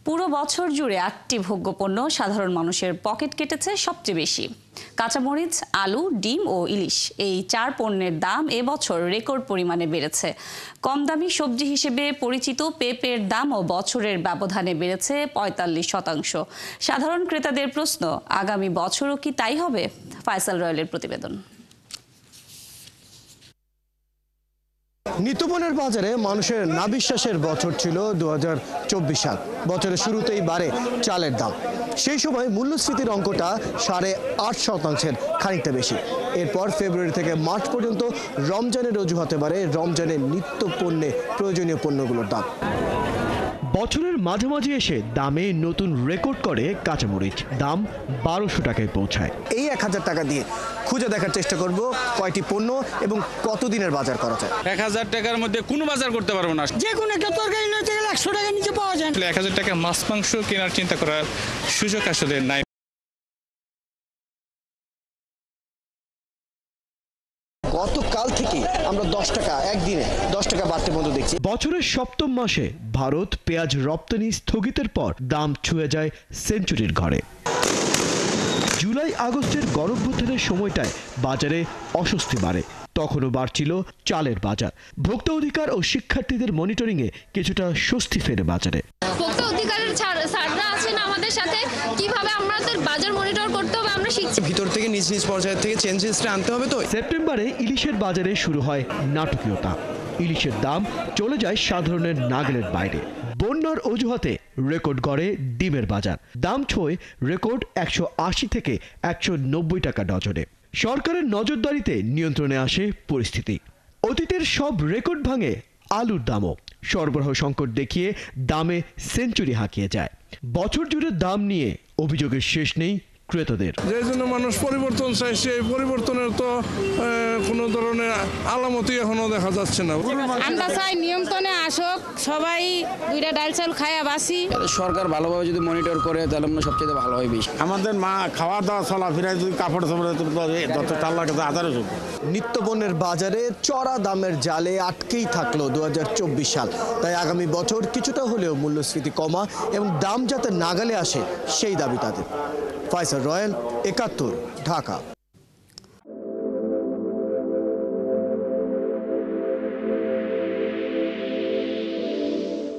পুরো বছর জুড়ে ৮টি ভোগ্যপণ্য সাধারণ মানুষের পকেট কেটেছে সবচেয়ে বেশি। কাঁচামরিচ, আলু, ডিম ও ইলিশ এই 4 পণ্যের দাম এবছর রেকর্ড পরিমাণে বেড়েছে। কম দামি সবজি হিসেবে পরিচিত পেঁপের দামও বছরের ব্যবধানে বেড়েছে ৪৫%। সাধারণ ক্রেতাদের প্রশ্ন, আগামী বছরও কি তাই হবে? ফয়সাল রয়েলের প্রতিবেদন। নিত্যপণ্যের বাজারে মানুষের নাবিশ্বাসের বছর ছিল 2024 সাল। বছরের শুরুতেই বাড়ে চালের দাম। সেই সময় মূল্যস্ফীতির অঙ্কটা ৮.৫% খানিকটা বেশি। এরপর ফেব্রুয়ারি থেকে মার্চ পর্যন্ত রমজানের অজুহাতে বাড়ে রমজানের নিত্য পণ্যে প্রয়োজনীয় পণ্যগুলোর দাম। বছরের মাঝামাঝি এসে দামে নতুন রেকর্ড করে কাঁচামরিচ, দাম ১২০০ টাকায় পৌঁছায়। এই ১০০০ টাকা দিয়ে খুঁজে দেখার চেষ্টা করব কয়টি পণ্য এবং কতদিনের বাজার করা যায়। ১০০০ টাকার মধ্যে কোনো বাজার করতে পারবো না। যে কোনো একটা তরকারি নিতে গেলে ১০০ টাকার নিচে পাওয়া যায়। ১০০০ টাকা মাছ মাংস কেনার চিন্তা করার সুযোগ আসলে নাই। গতকাল থেকে আমরা ১০ টাকা একদিনে ১০ টাকা বাড়তে বন্ধ দেখছি। বছরের সপ্তম মাসে ভারত পেঁয়াজ রপ্তানি স্থগিতের পর দাম ছুঁয়ে যায় সেঞ্চুরির ঘরে। জুলাই আগস্টের গণঅভ্যুত্থানের সময়টায় বাজারে অস্বস্তি বাড়ে। তখনও বাড়ছিল চালের বাজার। ভোক্তা অধিকার ও শিক্ষার্থীদের মনিটরিংয়ে কিছুটা স্বস্তি ফেরে বাজারে। ভোক্তা অধিকারের স্যাররা আছেন আমাদের সাথে, কিভাবে আমাদের বাজার মনিটর করতে হবে আমরা শিখছি। ভিতর থেকে নিজ নিজ পর্যায় থেকে চেঞ্জেসটা আনতে হবে। তো সেপ্টেম্বরে ইলিশের বাজারে শুরু হয় নাটকীয়তা। ইলিশের দাম চলে যায় সাধারণের নাগালের বাইরে। বন্যার অজুহাতে রেকর্ড গড়ে ডিমের বাজার, দাম ছোঁয় রেকর্ড ১৮০ থেকে ১৯০ টাকা ডজনে। সরকারের নজরদারিতে নিয়ন্ত্রণে আসে পরিস্থিতি। অতীতের সব রেকর্ড ভাঙে আলুর দামও। সরবরাহ সংকট দেখিয়ে দামে সেঞ্চুরি হাঁকিয়ে যায়। বছর জুড়ে দাম নিয়ে অভিযোগের শেষ নেই ক্রেতাদের। যে জন্য মানুষ পরিবর্তন চাইছে, এই পরিবর্তনের তো কোনো ধরনের আলামতই এখনো দেখা যাচ্ছে না। আমরা চাই নিয়ন্ত্রণে আসুক, সবাই দুইটা ডাল চাল খায়া বাসি। সরকার ভালোভাবে যদি মনিটর করে তাহলে আমরা সবচেয়ে ভালো হয়। বেশি আমাদের মা খাওয়া দাওয়া চলাফেরায় যদি কাপড় চাপড় যত চাল লাগে হাজারও। নিত্যপণ্যের বাজারে চড়া দামের জালে আটকেই থাকলো 2024 সাল। তাই আগামী বছর কিছুটা হলেও মূল্যস্ফীতি কমা এবং দাম যাতে নাগালে আসে সেই দাবি তাদের। ফয়সাল রয়েল, ৭১, ঢাকা।